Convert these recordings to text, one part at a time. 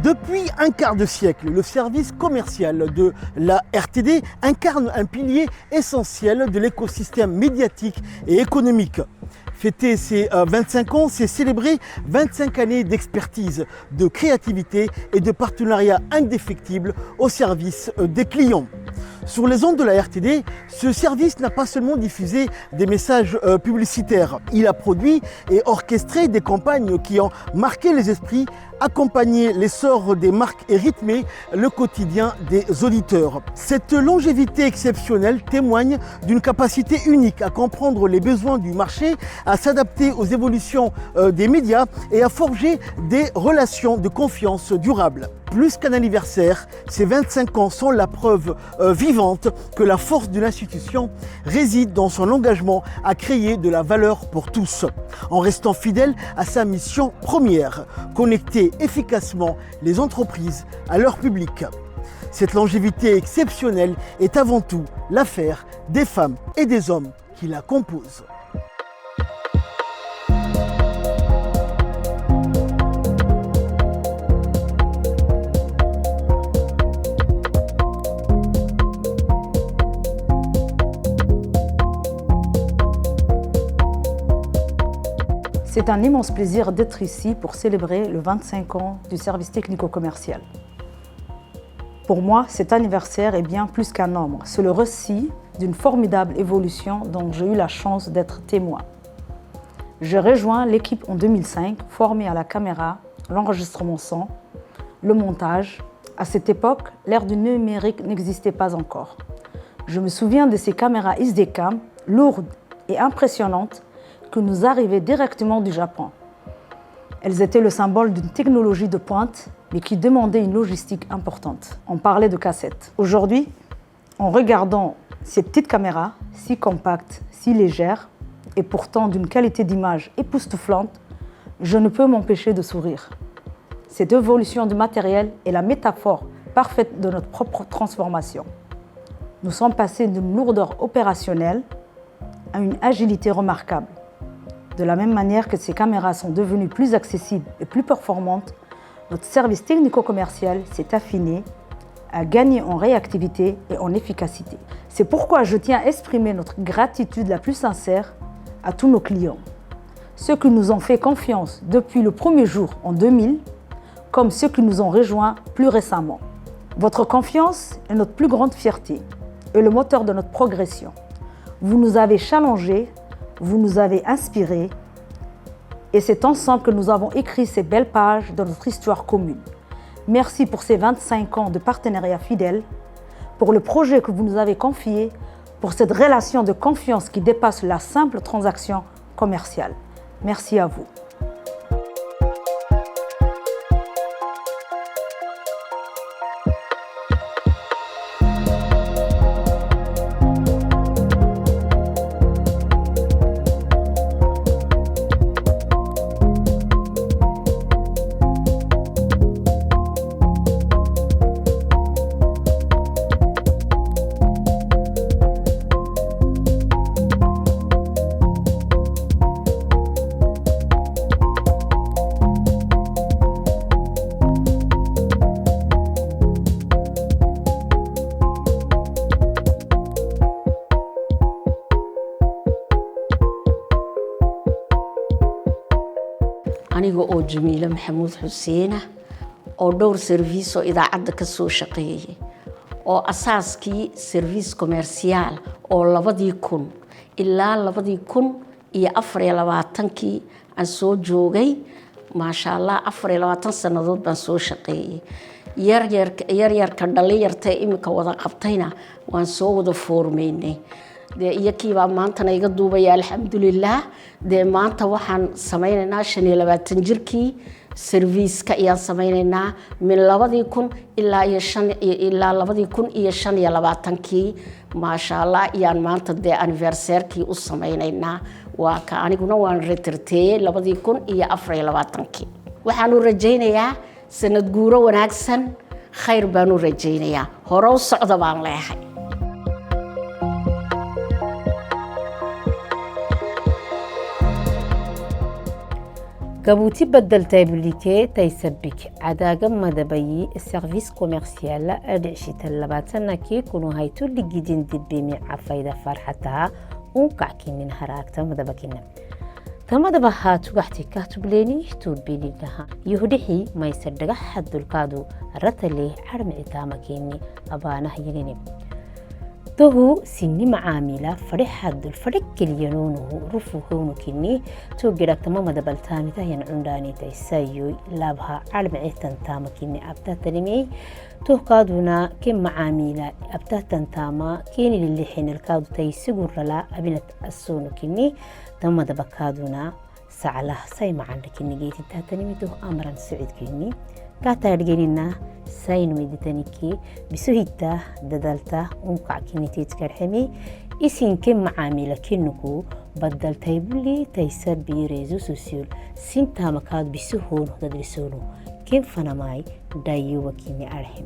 Depuis un quart de siècle, le service commercial de la RTD incarne un pilier essentiel de l'écosystème médiatique et économique. Fêter ses 25 ans, c'est célébrer 25 années d'expertise, de créativité et de partenariat indéfectible au service des clients. Sur les ondes de la RTD, ce service n'a pas seulement diffusé des messages publicitaires, il a produit et orchestré des campagnes qui ont marqué les esprits, accompagné l'essor des marques et rythmé le quotidien des auditeurs. Cette longévité exceptionnelle témoigne d'une capacité unique à comprendre les besoins du marché, à s'adapter aux évolutions des médias et à forger des relations de confiance durables. Plus qu'un anniversaire, ces 25 ans sont la preuve vivante que la force d'une institution réside dans son engagement à créer de la valeur pour tous, en restant fidèle à sa mission première, connecter efficacement les entreprises à leur public. Cette longévité exceptionnelle est avant tout l'affaire des femmes et des hommes qui la composent. C'est un immense plaisir d'être ici pour célébrer le 25 ans du service technico-commercial. Pour moi, cet anniversaire est bien plus qu'un nombre. C'est le récit d'une formidable évolution dont j'ai eu la chance d'être témoin. J'ai rejoint l'équipe en 2005, formée à la caméra, l'enregistrement son, le montage. À cette époque, l'ère du numérique n'existait pas encore. Je me souviens de ces caméras SD-Cam, lourdes et impressionnantes, que nous arrivaient directement du Japon. Elles étaient le symbole d'une technologie de pointe, mais qui demandait une logistique importante. On parlait de cassettes. Aujourd'hui, en regardant ces petites caméras, si compactes, si légères, et pourtant d'une qualité d'image époustouflante, je ne peux m'empêcher de sourire. Cette évolution du matériel est la métaphore parfaite de notre propre transformation. Nous sommes passés d'une lourdeur opérationnelle à une agilité remarquable. De la même manière que ces caméras sont devenues plus accessibles et plus performantes, notre service technico-commercial s'est affiné, a gagné en réactivité et en efficacité. C'est pourquoi je tiens à exprimer notre gratitude la plus sincère à tous nos clients. Ceux qui nous ont fait confiance depuis le premier jour en 2000, comme ceux qui nous ont rejoints plus récemment. Votre confiance est notre plus grande fierté et le moteur de notre progression. Vous nous avez challengés, vous nous avez inspirés et c'est ensemble que nous avons écrit ces belles pages de notre histoire commune. Merci pour ces 25 ans de partenariat fidèle, pour le projet que vous nous avez confié, pour cette relation de confiance qui dépasse la simple transaction commerciale. Merci à vous. aniga oo Jamiila Maxamuud Xuseen oo dhowr service oo idaacada ka soo shaqeeyay oo asaaskii service commercial oo 2000 ilaa 2024 aan soo joogay maasha Allah 24 sanadood baan soo shaqeeyay yar ka dhalinyarta imika wada qabtayna waan soo wada foormeynay iyakiiba maanta iga duubaya alxamdulillah maanta waxaan sameeynaa 25 jirkii service-ka ayaan sameeynaa min 2000 ilaa 2025 maasha Allah ayaan maanta anniversary-kii u sameeynaa waa ka aniguna waan retirtay 2024 waxaan u rajaynayaa sanad guuro wanaagsan khayr baan u rajaynayaa hore u socdo baan leeyahay قبوتي بدل تايبوليكي تايسبك عداقا مدبي السيرفيس كوميرسيال أدعشي تلباتنا كي كونو هايتو اللي جدين دبيمي عفايدة فرحتها ونقعكي من هراكتا مدبكينا تمدبا هاتو قحتي كاتو بليني تود بيني لها يهدحي ما يصدق حد الكادو رتلي عرمي تامكيني أبانا هينيني توهو سيني معاملة فرح حد الفرق كليانونه رفوهونو كيني تو جراك تماما دبلتامي تاين عنداني تايسايو لابها عرمي تنتاما كيني أبتا تنمي تو قادونا كم معاملة أبتا تنتاما كيني للي حين الكادو تايسيقور لا أبنت السونو كيني تماما دبكادونا سعلا ساي معانا كيني جيتي تاتنمي تو أمرا سعيد كيني كاتا رجلنا ساين ويدتنيكي بسهيتا ددالتا ونقع كيني تيتكرحمي إسين كم معاملة كينكو بدل تايبولي تايسر بيريزو سوسيول سنتا مكاد بسهون تدرسونو كم فنماي دايو وكيني أرحم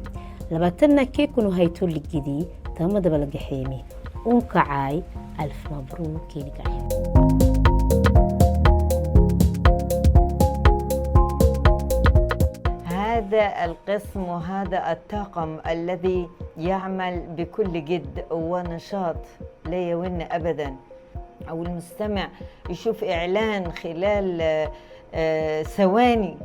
لباتنا كيكونو هايتو لجدي تاما دبال جحيمي ونقعاي ألف مبروك كيني كرحم هذا القسم وهذا الطاقم الذي يعمل بكل جد ونشاط لا يون أبدا أو المستمع يشوف إعلان خلال ثواني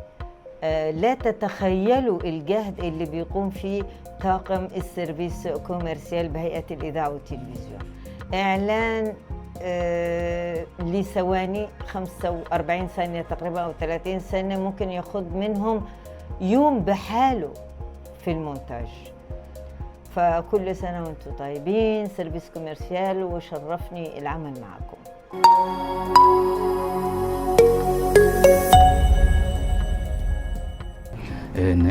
لا تتخيلوا الجهد اللي بيقوم فيه طاقم السيرفيس كوميرسيال بهيئة الإذاعة والتلفزيون. إعلان لثواني 45 ثانية تقريبا أو 30 ثانية ممكن ياخد منهم يوم بحاله في المونتاج. فكل سنة وانتم طيبين سيرفيس كوميرسيال وشرفني العمل معكم.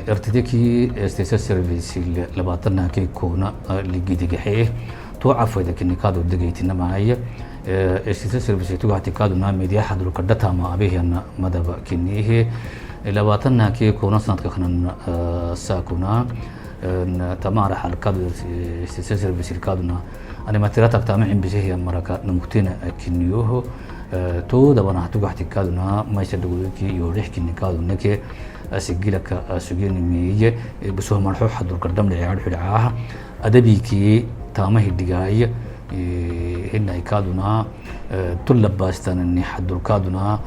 ارتديكي استيساس سيرفيس لباطلنا كي كونا اللي جدي جحيه تو عفوا إذا كني كادو دقيتنا معايا استيساس سيرفيس تو اعتقاد إنها ميديا حضر كردتها ما أبيه أن مدى كنيه لباطلنا كي كونا سنة كخنا ساكونا تمارا حلقادو استيساس سيرفيس الكادونا أنا ما تراتك تامعين بزيه مركا نمكتين كنيوه تو دبنا هتوقع اعتقادنا ما يصدقوا كي يوريح كني كادو نكى أسجلك سجين مية بسوا مرحوح حضر قدام لعيار حلعاها أدبيكي تامه الدقائق هنا يكادونا طلب باستان إني حضر كادونا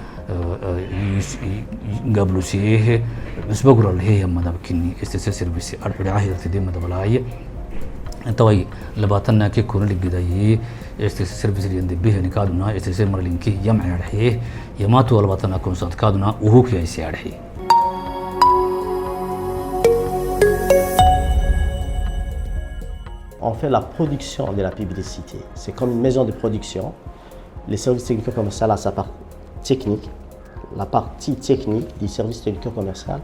قبل سيه بس بقول له هي ما دبكني استسير بس الحلعاه يرتدي ما دبلاي انتوي لباتنا كي كون اللي بدايه استسير بس اللي عند به نكادونا استسير مرلينكي يمع رحيه يماتوا لباتنا كون صاد كادونا وهو كي يسيرحي. On fait la production de la publicité. C'est comme une maison de production. Les services technico-commerciaux à sa part technique, la partie technique du service technico-commercial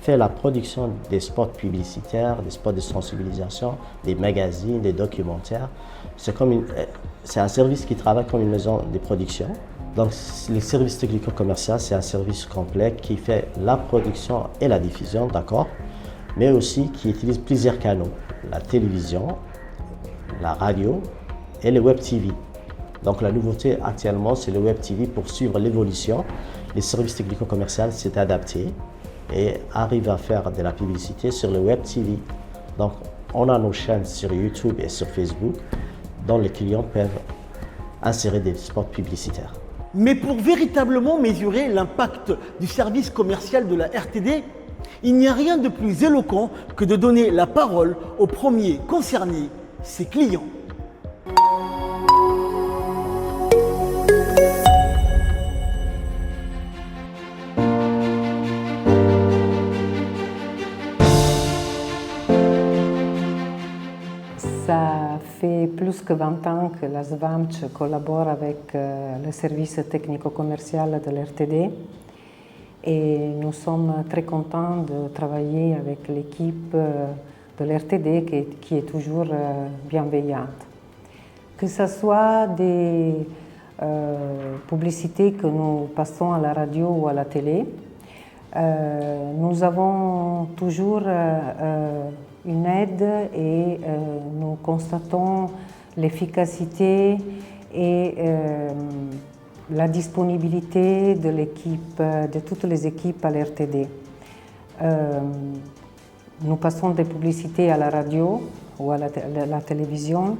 fait la production des spots publicitaires, des spots de sensibilisation, des magazines, des documentaires. C'est un service qui travaille comme une maison de production. Donc les services technico-commerciaux, c'est un service complet qui fait la production et la diffusion, d'accord, mais aussi qui utilise plusieurs canaux, la télévision, la radio et le web TV. Donc la nouveauté actuellement, c'est le web TV pour suivre l'évolution. Les services technico-commerciaux s'est adapté et arrivent à faire de la publicité sur le web TV. Donc on a nos chaînes sur YouTube et sur Facebook dont les clients peuvent insérer des spots publicitaires. Mais pour véritablement mesurer l'impact du service commercial de la RTD, il n'y a rien de plus éloquent que de donner la parole aux premiers concernés, ses clients. Ça fait plus que 20 ans que la SVAMC collabore avec le service technico-commercial de l'RTD et nous sommes très contents de travailler avec l'équipe de l'RTD qui est toujours bienveillante. Que ce soit des publicités que nous passons à la radio ou à la télé, nous avons toujours une aide et nous constatons l'efficacité et la disponibilité de l'équipe, de toutes les équipes à l'RTD. Nous passons des publicités à la radio ou à la télévision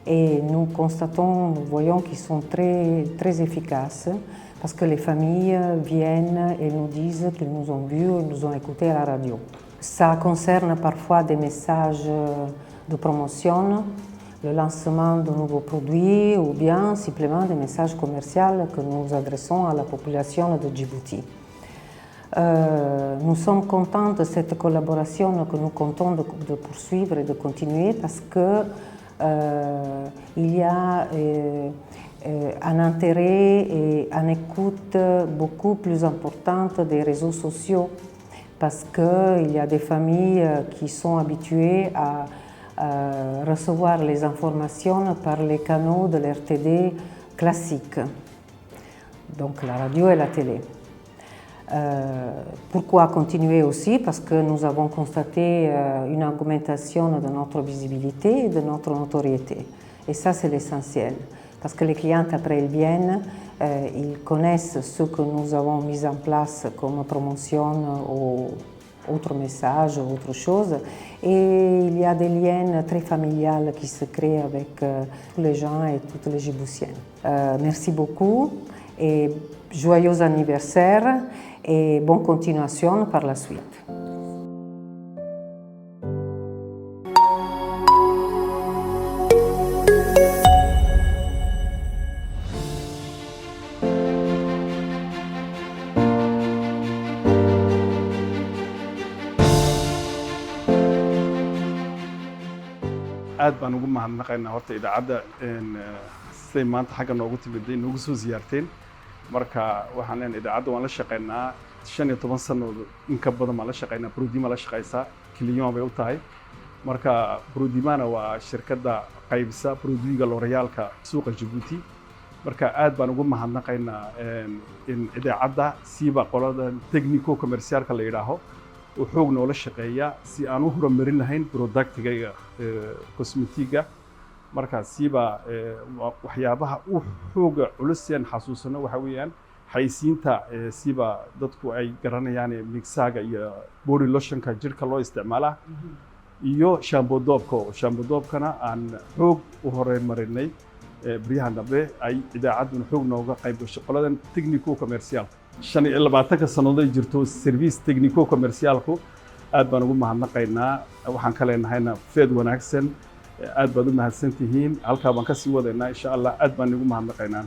et nous constatons, nous voyons qu'ils sont très, très efficaces parce que les familles viennent et nous disent qu'ils nous ont vus et nous ont écoutés à la radio. Ça concerne parfois des messages de promotion, le lancement de nouveaux produits ou bien simplement des messages commerciaux que nous adressons à la population de Djibouti. Nous sommes contents de cette collaboration que nous comptons de poursuivre et de continuer parce que il y a un intérêt et une écoute beaucoup plus importante des réseaux sociaux parce qu'il y a des familles qui sont habituées à recevoir les informations par les canaux de l'RTD classiques, donc la radio et la télé. Pourquoi continuer aussi? Parce que nous avons constaté une augmentation de notre visibilité et de notre notoriété. Et ça, c'est l'essentiel. Parce que les clients, après, ils viennent, ils connaissent ce que nous avons mis en place comme promotion ou autre message, autre chose. Et il y a des liens très familiaux qui se créent avec tous les gens et toutes les Djiboutiennes. Merci beaucoup et joyeux anniversaire et bonne continuation par la suite. aad baan ugu mahadnaqaynaa horta idaacadda siday maanta xagga noogu timiday noogu soo ziyaarteen marka waxaan leenahay idaacadda waan la shaqaynaa 15 sanood in ka badan baan la shaqaynaa Prodima la shaqaysaa kiliyoon bay u tahay marka Prodimana waa shirkadda qaybisa produciga L'Oréalka suuqa Djibouti marka aad baan ugu mahadnaqaynaa in idaacadda siiba qolada technico commercialka la yiraahdo wuxuu noola shaqeeyaa si aan u horumarin lahayn productiga cosmetiga marka siiba waxyaabaha u xooga culuseen xasuusano waxa weeyaan xaysiinta siiba dadku ay garanayaan mixaga iyo body lotionka jirka loo isticmaalaa iyo shampoo doobkana aan xoog u horumarinay briyahan dambe ay idaacadduna xoog nooga qayb gashay qoladan technico commercial 25 sanadood ay jirto service technico commercialku aad baan ugu mahadnaqaynaa waxaan ka leenahayna feed wanaagsan aad baad u mahadsantihiin halka baan ka sii wadaynaa insha Allah aad baan ugu mahadnaqaynaa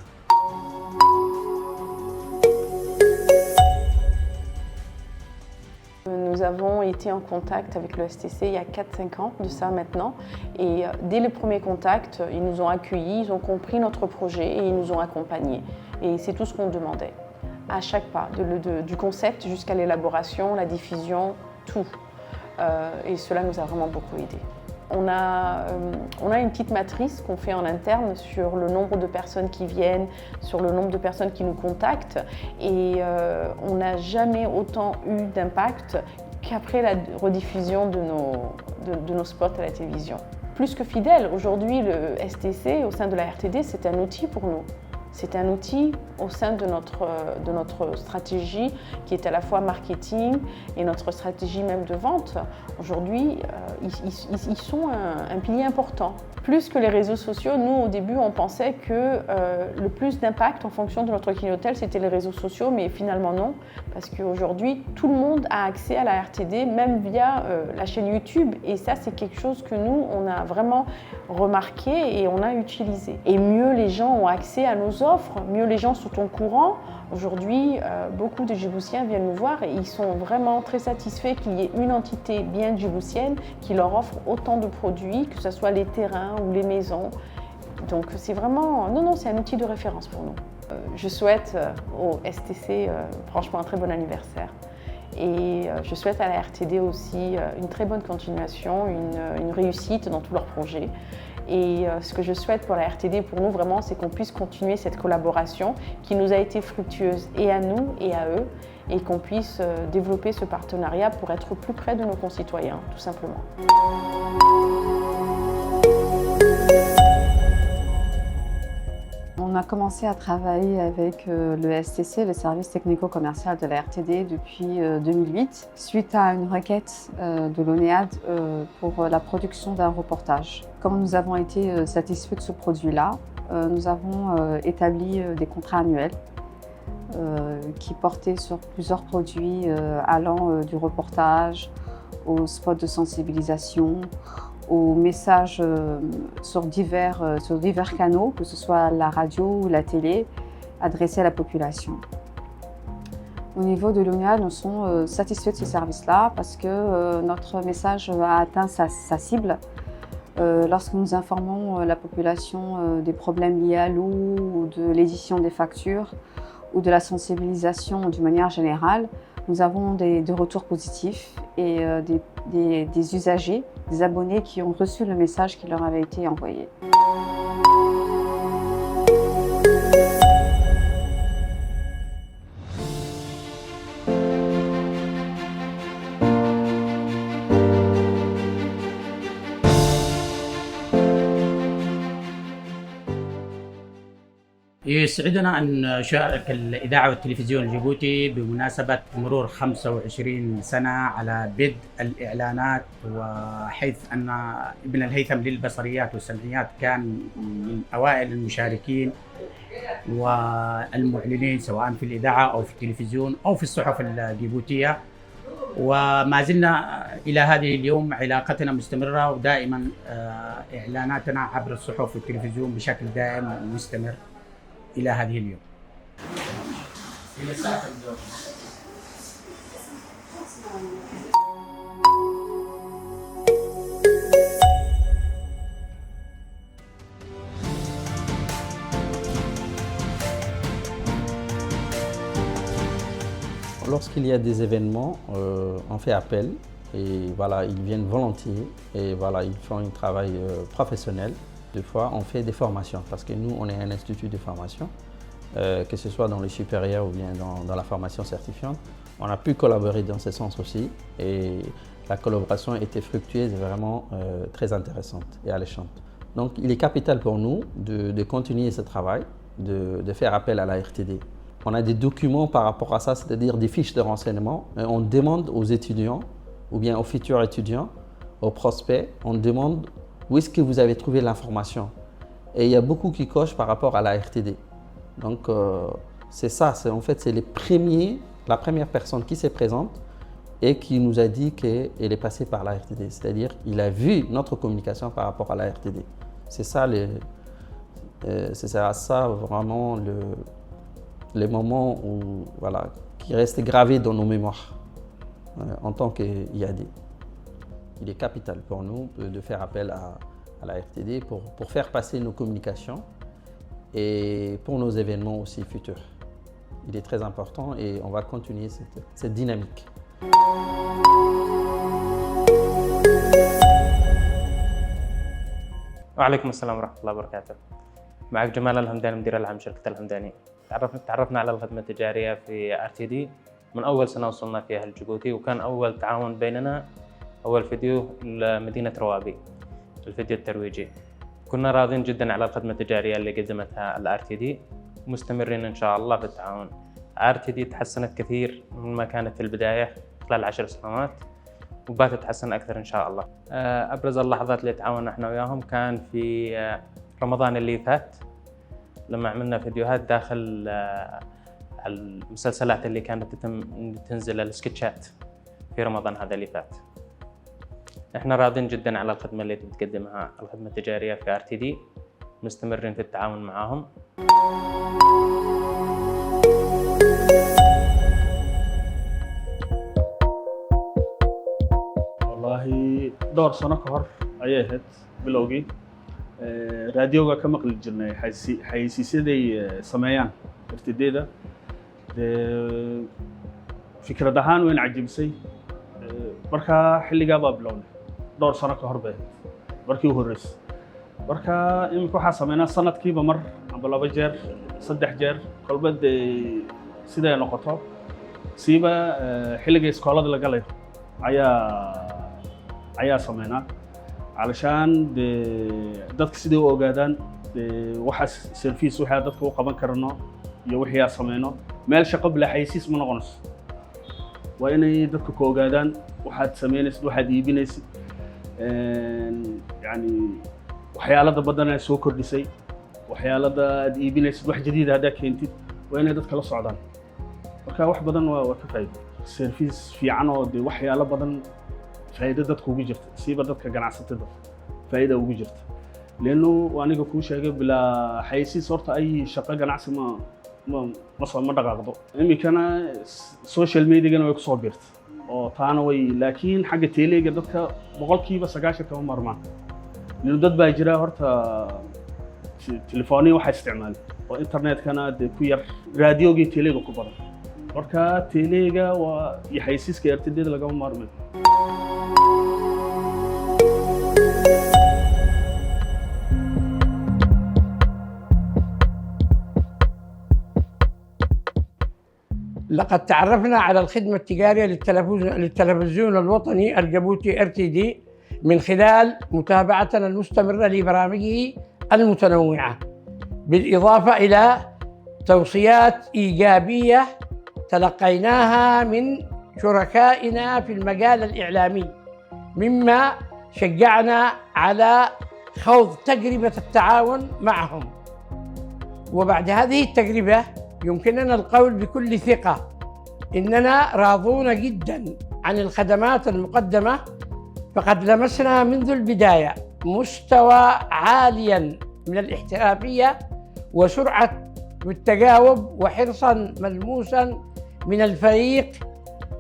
Nous avons été en contact avec le STC il y a 4-5 ans de ça maintenant et dès le premier contact, ils nous ont accueillis, ils ont compris notre projet et ils nous ont accompagnés et c'est tout ce qu'on demandait à chaque pas, du concept jusqu'à l'élaboration, la diffusion, tout et cela nous a vraiment beaucoup aidé. On a une petite matrice qu'on fait en interne sur le nombre de personnes qui viennent, sur le nombre de personnes qui nous contactent et on n'a jamais autant eu d'impact qu'après la rediffusion de nos spots à la télévision. Plus que fidèle, aujourd'hui le STC au sein de la RTD c'est un outil pour nous. C'est un outil au sein de notre stratégie qui est à la fois marketing et notre stratégie même de vente. Aujourd'hui, ils sont un pilier important. Plus que les réseaux sociaux, nous au début on pensait que le plus d'impact en fonction de notre clientèle c'était les réseaux sociaux, mais finalement non, parce qu'aujourd'hui tout le monde a accès à la RTD, même via la chaîne YouTube, et ça c'est quelque chose que nous on a vraiment remarqué et on a utilisé. Et mieux les gens ont accès à nos offres, mieux les gens sont au courant. Aujourd'hui, beaucoup de Djiboutiens viennent nous voir et ils sont vraiment très satisfaits qu'il y ait une entité bien djiboutienne qui leur offre autant de produits, que ce soit les terrains ou les maisons. Donc c'est vraiment, non, c'est un outil de référence pour nous. Je souhaite au STC franchement un très bon anniversaire. Et je souhaite à la RTD aussi une très bonne continuation, une réussite dans tous leurs projets. Et ce que je souhaite pour la RTD, pour nous vraiment, c'est qu'on puisse continuer cette collaboration qui nous a été fructueuse et à nous et à eux, et qu'on puisse développer ce partenariat pour être plus près de nos concitoyens, tout simplement. On On a commencé à travailler avec le STC, le service technico-commercial de la RTD, depuis 2008, suite à une requête de l'ONEAD pour la production d'un reportage. Comme nous avons été satisfaits de ce produit-là, nous avons établi des contrats annuels qui portaient sur plusieurs produits allant du reportage aux spots de sensibilisation, aux messages sur divers canaux, que ce soit la radio ou la télé, adressés à la population. Au niveau de l'ONEAD, nous sommes satisfaits de ce service-là parce que notre message a atteint sa cible. Lorsque nous informons la population des problèmes liés à l'eau, ou de l'édition des factures, ou de la sensibilisation d'une manière générale, nous avons des retours positifs et des usagers, des abonnés qui ont reçu le message qui leur avait été envoyé. يسعدنا أن نشارك الإذاعة والتلفزيون الجيبوتي بمناسبة مرور 25 سنة على بدء الإعلانات، وحيث أن ابن الهيثم للبصريات والسمعيات كان من أوائل المشاركين والمعلنين سواء في الإذاعة أو في التلفزيون أو في الصحف الجيبوتية، وما زلنا إلى هذه اليوم علاقتنا مستمرة، ودائما إعلاناتنا عبر الصحف والتلفزيون بشكل دائم ومستمر إلى هذه اليوم. Lorsqu'il y a des événements, on fait appel et voilà, ils viennent volontiers et voilà, ils font un travail professionnel. Des fois, on fait des formations parce que nous, on est un institut de formation, que ce soit dans le supérieur ou bien dans la formation certifiante. On a pu collaborer dans ce sens aussi et la collaboration était fructueuse et vraiment très intéressante et alléchante. Donc, il est capital pour nous de continuer ce travail, de faire appel à la RTD. On a des documents par rapport à ça, c'est-à-dire des fiches de renseignement. On demande aux étudiants ou bien aux futurs étudiants, aux prospects, on demande où est-ce que vous avez trouvé l'information. Et il y a beaucoup qui cochent par rapport à la RTD. Donc c'est ça, en fait c'est la première personne qui se présente et qui nous a dit qu'elle est passée par la RTD. C'est-à-dire qu'il a vu notre communication par rapport à la RTD. C'est ça, ça vraiment les moments où, voilà, qui restent gravés dans nos mémoires en tant qu'IAD. Il est capital pour nous de faire appel à la RTD pour faire passer nos communications et pour nos événements aussi futurs. Il est très important et on va continuer cette dynamique. وعليكم السلام ورحمة الله وبركاته. معك جمال الهمداني مدير العام شركة الهمداني. تعرفنا على الخدمة التجارية في RTD من أول سنة وصلنا فيها الجيبوتي، وكان أول تعاون بيننا أول فيديو لمدينة روابي، الفيديو الترويجي. كنا راضين جدا على الخدمة التجارية اللي قدمتها RTD، مستمرين إن شاء الله في التعاون. RTD تحسنت كثير مما كانت في البداية خلال 10 سنوات، وباتت تتحسن أكثر إن شاء الله. أبرز اللحظات اللي تعاوننا إحنا وياهم كان في رمضان اللي فات، لما عملنا فيديوهات داخل المسلسلات اللي كانت تنزل السكتشات في رمضان هذا اللي فات. احنا راضين جدا على الخدمة اللي بتقدمها الخدمة التجارية في RTD، مستمرين في التعاون معاهم. والله دور سنة كهر أيهت بلوجي راديوغا كما قلت جرناي حيسيسيدي سمايان RTD ده فكرة دهان وين عجبسي marka xilligaa baa bilownay dhowr sano ka hor bay markii u horreysay marka imika waxaa sameynaa sanadkiiba mar amba 2 jeer 3 jeer kolba siday noqoto siiba xilliga iskoolada la galayo ayaa sameynaa علشان dadka sidii u ogaadaan waxaas service waxaa dadka u qaban karno iyo wixii aan sameyno meel shaqo bila xaysiis ma noqonayso waa inay dadku ka ogaadaan waxaad sameynaysid waxaad iibinaysid yani waxyaalada badan ay soo kordhisay waxyaalada aad iibinaysid wax jadiid haddaad keentid waa inay dadka la socdaan marka wax badan waa ka faa'iido service fiican oo dee waxyaalo badan faa'iido dadka ugu jirta siiba dadka ganacsatada faa'iida ugu jirta leanno aniga kuu sheegay bilaa xaysiis horta ay shaqo ganacsi ma dhaqaaqdo iminkana social mediagana way kusoo biirta oo taana way laakiin xagga teeleyga dadka 90% kama marmaan leanno dad baa jira horta telefooniya waxay isticmaalaan oo internetkana dee ku yar raadiyoogii teeleyga ku badan marka teeleyga waa iyo xaysiiska RTD lagama maarmayo لقد تعرفنا على الخدمة التجارية للتلفزيون الوطني الجيبوتي RTD من خلال متابعتنا المستمرة لبرامجه المتنوعة، بالإضافة إلى توصيات إيجابية تلقيناها من شركائنا في المجال الإعلامي، مما شجعنا على خوض تجربة التعاون معهم. وبعد هذه التجربة يمكننا القول بكل ثقة إننا راضون جداً عن الخدمات المقدمة، فقد لمسنا منذ البداية مستوى عالياً من الاحترافية وسرعة التجاوب وحرصاً ملموساً من الفريق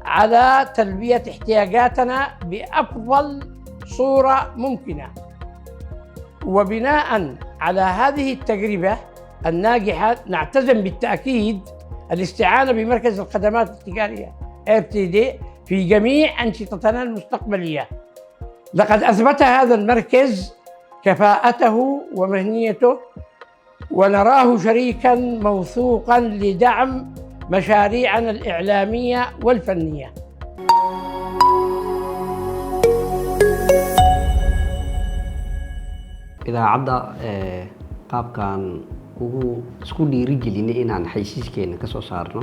على تلبية احتياجاتنا بأفضل صورة ممكنة. وبناءً على هذه التجربة الناجحة نعتزم بالتأكيد الاستعانة بمركز الخدمات التجارية RTD في جميع أنشطتنا المستقبلية. لقد أثبت هذا المركز كفاءته ومهنيته، ونراه شريكاً موثوقاً لدعم مشاريعنا الإعلامية والفنية. إذا عدى قابكان isku dhiirigelinay inaan xaysiiskeena ka soo saarno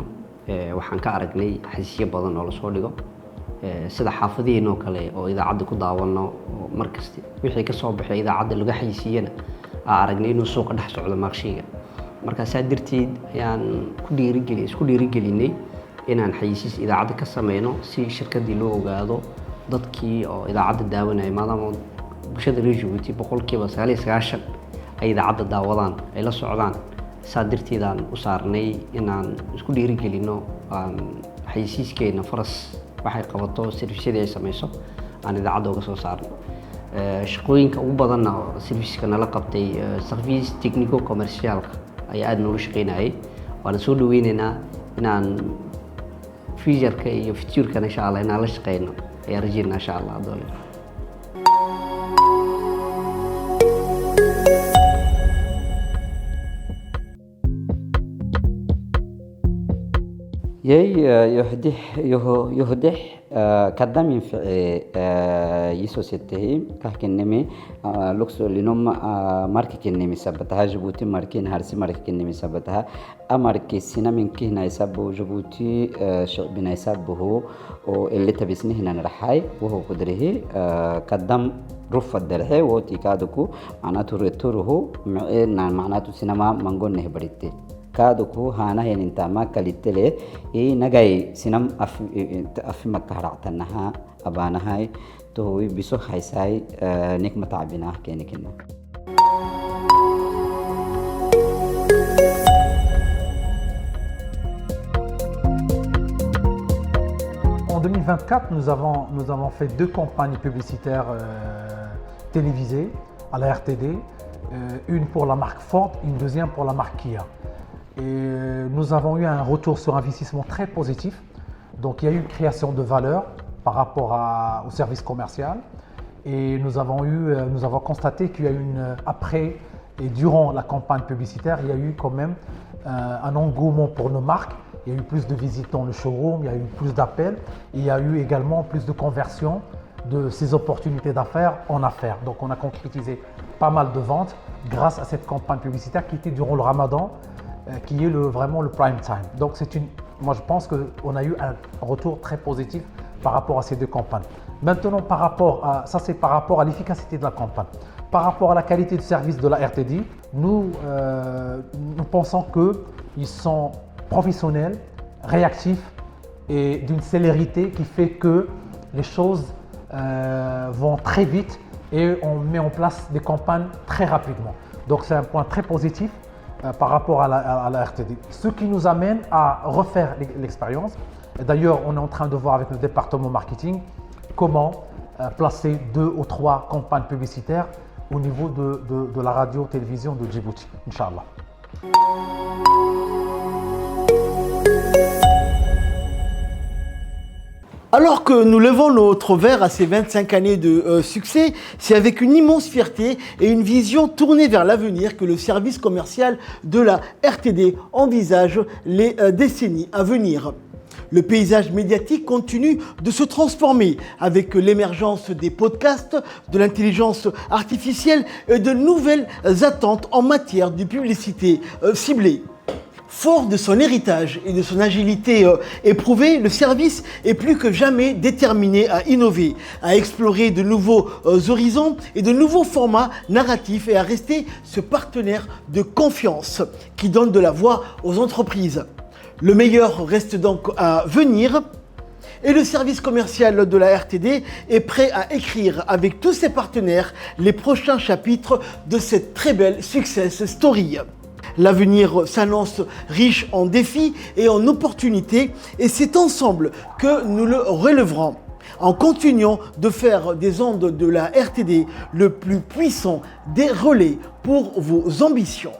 waxaan ka aragnay xaysiisyo badan oo la soo dhigo sida xaafadihiinoo kale oo idaacadda ku daawano markasta wixii ka soo baxay idaacadda laga xaysiiyana aan aragnay inuu suuqa dhex socdo maqshiga marka saa darteed ayaan isku dhiirigelinay inaan xaysiis idaacadda ka sameyno si shirkadii loo ogaado dadkii oo idaacadda daawanaya maadaama bulshada reer Djibouti 99% ay idaacadda daawadaan ay la socdaan saa darteedaan u saarnay inaan isku dhiirigelino xaysiiskeena faras waxay qabato servisyada ay samayso aan idaacadda uga soo saarno shaqooyinka ugu badanna serviska nala qabtay service technico commercialka ayaa aad noola shaqeynayay waana soo dhaweynaynaa inaan future-ka iyo future-kana insha Allah inaan la shaqeyno ayaa rajeynaa insha Allah doole. يهدح كدامين في يسوسيته كهكنمي لوكسو لنوم ماركي كنمي سبتها جيبوتي ماركين هارسي ماركي كنمي سبتها أماركي سينا من كهنا يسبو جيبوتي شعبنا يسبه واللي تبسني هنا نرحاي وهو قدره كدام رفع الدرحي وتيكادكو معناته ريتوره معناته سينما منقول نهبريتي كادوكو هانا ينتا ما كاليتلي نجاي سينم أف مكهرعتنها أبانهاي توي بيسو خايساي نك متعبينه كأنكنا. En 2024, nous avons fait 2 campagnes publicitaires télévisées à la RTD, une pour la marque Ford, une deuxième pour la marque Kia. Et nous avons eu un retour sur investissement très positif. Donc il y a eu une création de valeur par rapport au service commercial. Et nous avons constaté qu'il y a eu après et durant la campagne publicitaire, il y a eu quand même un engouement pour nos marques. Il y a eu plus de visites dans le showroom, il y a eu plus d'appels. Il y a eu également plus de conversion de ces opportunités d'affaires en affaires. Donc on a concrétisé pas mal de ventes grâce à cette campagne publicitaire qui était durant le Ramadan, qui est vraiment le prime time. Donc moi je pense qu'on a eu un retour très positif par rapport à ces deux campagnes. Maintenant, ça c'est par rapport à l'efficacité de la campagne. Par rapport à la qualité de service de la RTD, nous pensons qu'ils sont professionnels, réactifs et d'une célérité qui fait que les choses vont très vite et on met en place des campagnes très rapidement. Donc c'est un point très positif par rapport à la RTD. Ce qui nous amène à refaire l'expérience. D'ailleurs, on est en train de voir avec le département marketing comment placer 2 ou 3 campagnes publicitaires au niveau de la radio-télévision de Djibouti, Inch'Allah. Alors que nous levons notre verre à ces 25 années de succès, c'est avec une immense fierté et une vision tournée vers l'avenir que le service commercial de la RTD envisage les décennies à venir. Le paysage médiatique continue de se transformer avec l'émergence des podcasts, de l'intelligence artificielle et de nouvelles attentes en matière de publicité ciblée. Fort de son héritage et de son agilité éprouvée, le service est plus que jamais déterminé à innover, à explorer de nouveaux horizons et de nouveaux formats narratifs et à rester ce partenaire de confiance qui donne de la voix aux entreprises. Le meilleur reste donc à venir et le service commercial de la RTD est prêt à écrire avec tous ses partenaires les prochains chapitres de cette très belle success story. L'avenir s'annonce riche en défis et en opportunités et c'est ensemble que nous le relèverons en continuant de faire des ondes de la RTD le plus puissant des relais pour vos ambitions.